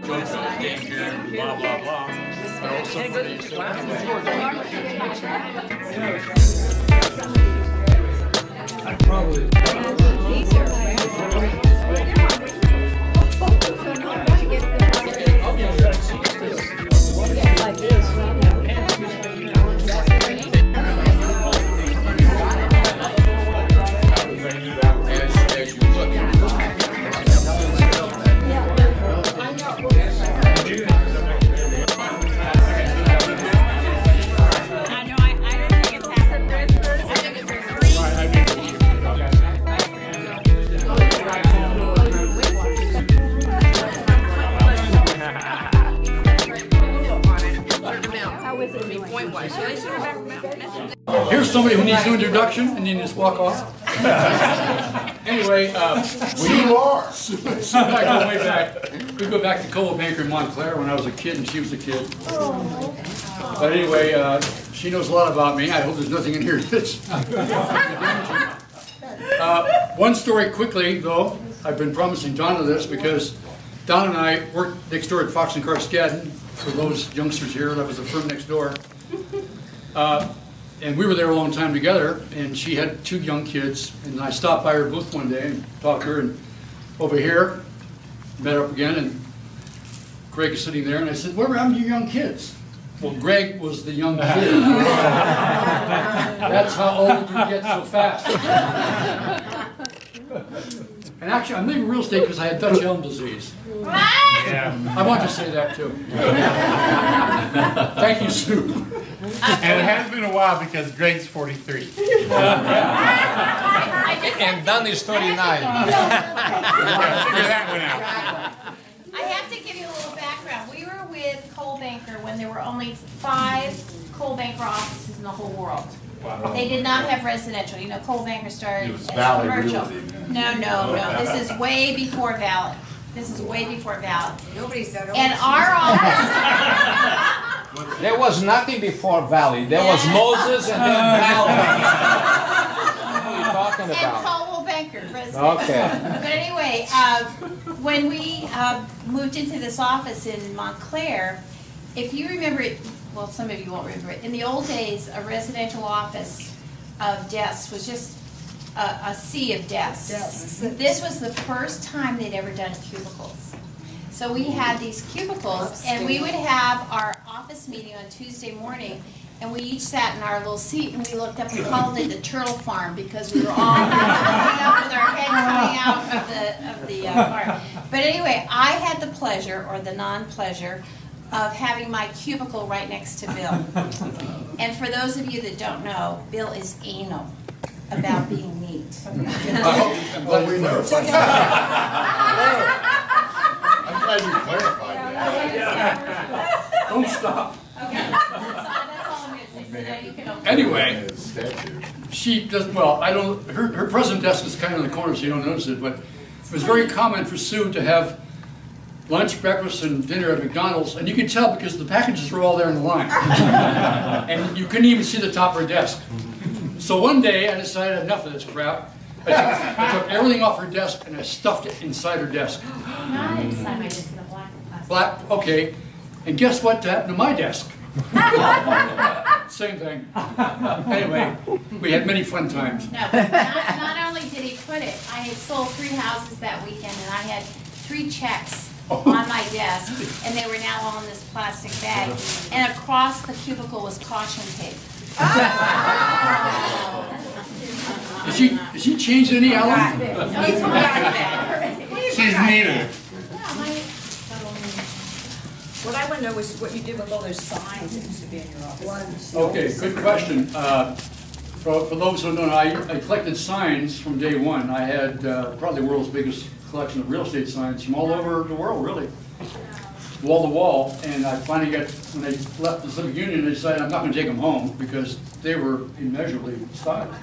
jokes on the game here, blah, blah, blah. But also for these. I probably. Here's somebody who needs no introduction, and then just walk off. Anyway, way back. We go back to Coal Banker in Montclair when I was a kid and she was a kid. But anyway, she knows a lot about me. I hope there's nothing in here that's one story quickly, though. I've been promising Donna this because Donna and I worked next door at Fox and Carskadden. For those youngsters here, that was the firm next door. And we were there a long time together, and she had 2 young kids, and I stopped by her booth one day and talked to her, and over here, met up again, and Greg is sitting there, and I said, whatever happened to your young kids? Well, Greg was the young kid. That's how old you get so fast. And actually, I'm leaving real estate because I had Dutch elm disease. Yeah. I want to say that too. Thank you, Sue. And it has been a while because Greg's 43. And Don is 39. Figure that one out. I have to give you a little background. We were with Coal Banker when there were only 5 Coal Banker offices in the whole world. Wow. They did not have residential. You know, Coal Banker started as commercial. No. This is way before Valley. This is way before Valley. Nobody said it. And our office. There was nothing before Valley. There was Moses and then Valley. What are you talking about? And Coal Banker, president. Okay. But anyway, when we moved into this office in Montclair, if you remember it, well, some of you won't remember it. In the old days, a residential office of desks was just a sea of desks. Yes. This was the first time they'd ever done cubicles. So we had these cubicles, and we would have our office meeting on Tuesday morning, and we each sat in our little seat, and we looked up and called it the turtle farm because we were all looking up with our heads coming out of the farm. But anyway, I had the pleasure, or the non-pleasure, of having my cubicle right next to Bill. And for those of you that don't know, Bill is anal about being neat. I'm glad we know. I'm glad you clarified that. Don't stop. Okay. That's all I'm going to say. So now you can open. Anyway, she doesn't, well, I don't, her present desk is kind of in the corner so you don't notice it, but it was very common for Sue to have lunch, breakfast, and dinner at McDonald's, and you could tell because the packages were all there in the line. And you couldn't even see the top of her desk. So one day I decided enough of this crap. I took everything off her desk and I stuffed it inside her desk. Nice. I might just in a black plastic. Black, okay. And guess what happened to my desk? Same thing. Anyway, we had many fun times. No, not only did he put it, I had sold 3 houses that weekend, and I had 3 checks on my desk, and they were now all in this plastic bag. And across the cubicle was caution tape. Is she changed any, Alan? She's neater. What I want to know is what you did with all those signs that used to be in your office. Okay, good question. For those who don't know, I collected signs from day one. I had probably the world's biggest collection of real estate signs from all over the world, really, wall to wall. And I finally got, when I left the Civic Union, I decided I'm not going to take them home because they were immeasurably styled.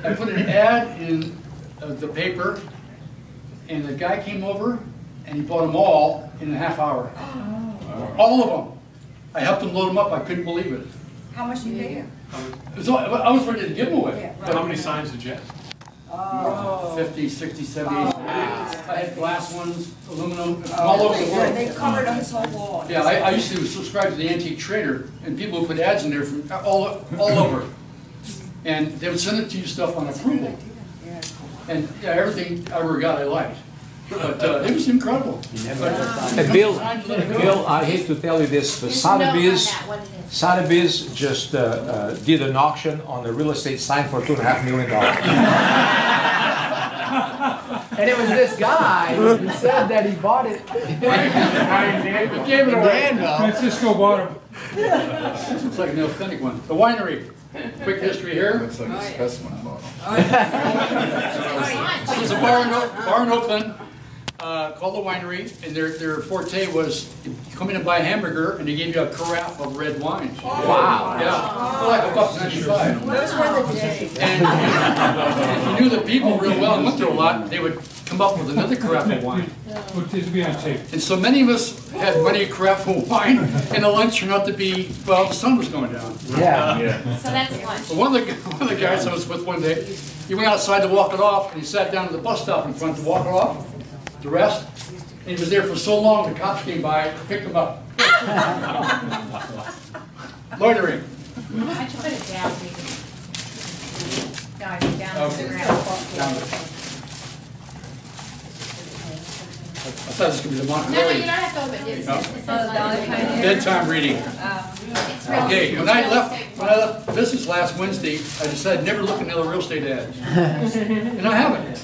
I put an ad in the paper, and the guy came over and he bought them all in a half hour. All of them. I helped him load them up. I couldn't believe it. How much did you pay him? So I was ready to give them away. Yeah, right. How many signs did you have? 50, 60, 70, 80. I had glass ones, aluminum, all over the world. They covered his whole wall. Yeah, I used to subscribe to the Antique Trader, and people would put ads in there from all over. And they would send it to you stuff on approval. And yeah, everything I ever got I liked. But it was incredible. Bill, I hate to tell you this, but Sothebys just did an auction on a real estate sign for $2.5 million. And it was this guy who said that he bought it. Gave it away. Francisco bought him. This looks like an authentic one. The winery. Quick history here. Looks like a specimen bottle. This is a bar in Oakland called the Winery, and their forte was you come in and buy a hamburger, and they gave you a carafe of red wine. Wow. Yeah, like $1.95. Those were the days. And if you knew the people real well and went there a lot, they would come up with another carafe of wine. Put this be on tape. And so many of us had money carafe of wine, and the lunch turned out to be, well, the sun was going down. Yeah. So that's lunch. But one of the guys I was with one day, he went outside to walk it off, and he sat down at the bus stop in front to walk it off, to rest. And he was there for so long, the cops came by, picked him up. Loitering. Why don't you put it down, maybe? No, I mean down Okay. to the ground. Down there. I thought this could be the No, you don't Montgomery have to open it. It No. says Montgomery. bedtime reading. It's real- Okay, it's when I real left estate. the business last Wednesday, I decided never to look at another real estate ads. And I haven't.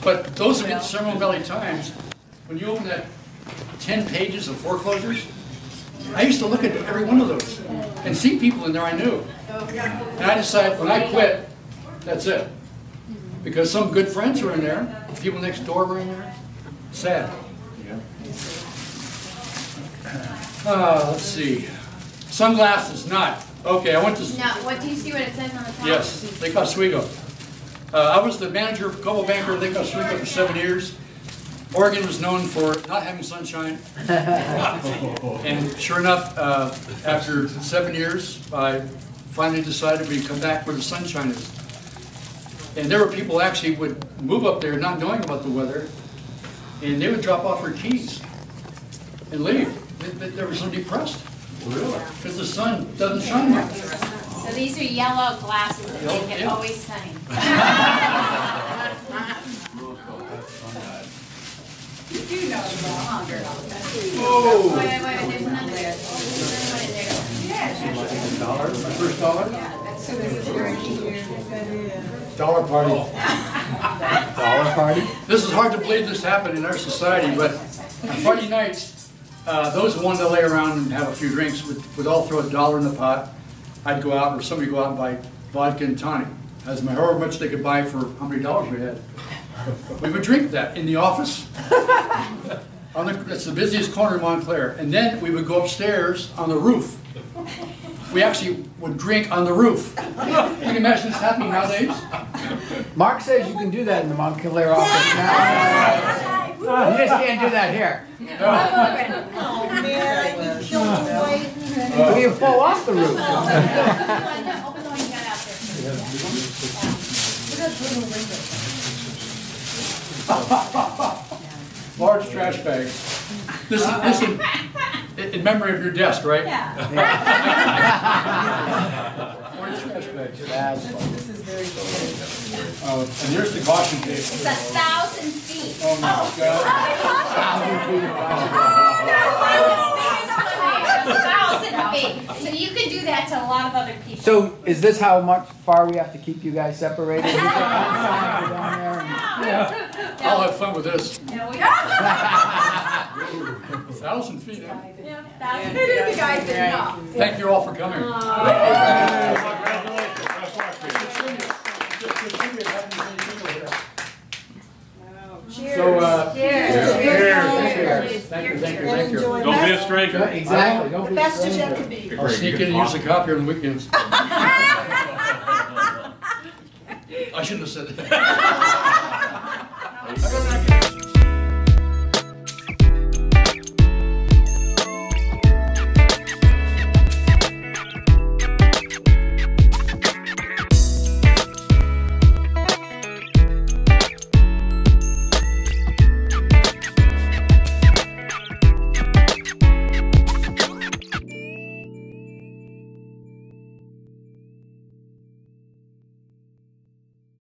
But those of you in the Seminole Valley Times, when you open that 10 pages of foreclosures, I used to look at every one of those and see people in there I knew. And I decided when I quit, that's it. Because some good friends were in there, people next door were in there. Sad. Let's see. Sunglasses, not. Okay, I went to... Now, what do you see what it says on the top? Yes, Lake Oswego. I was the manager of Cobo Banker at Lake Oswego for 7 years. Oregon was known for not having sunshine. And sure enough, after 7 years, I finally decided we'd come back where the sunshine is. And there were people actually would move up there not knowing about the weather, and they would drop off their keys and leave. They were so depressed. Really? Because the sun doesn't shine much. So these are yellow glasses that make it Yeah. always sunny. You do know the hunger. Oh! Wait, there's another there. There's one in there. My first dollar? So this is very cute. Dollar party. Dollar party? This is hard to believe this happened in our society, but on Friday nights, those who wanted to lay around and have a few drinks would all throw $1 in the pot. I'd go out, or somebody would go out and buy vodka and tonic, as however much they could buy for how many dollars we had. We would drink that in the office. That's the busiest corner in Montclair. And then we would go upstairs on the roof. We actually would drink on the roof. You can imagine this happening nowadays? Mark says you can do that in the Montclair office now. You just can't do that here. We can fall off the roof. Open the one you got out there. Large trash bags. This in memory of your desk, right? Yeah. Large trash bags. This is very good. Oh, and here's the caution tape. It's 1,000 feet. Oh my God. 1,000 feet. So you can do that to a lot of other people. So is this how much far we have to keep you guys separated? You take one side, go down there and- I'll have fun with this. No, we 1,000 feet, huh? You guys did not. Thank you all for coming. Cheers. So, Cheers. thank you. Don't be a stranger. Exactly. Don't The be best is stranger. yet to be. I'll sneak in and use the copier on the weekends. I shouldn't have said that.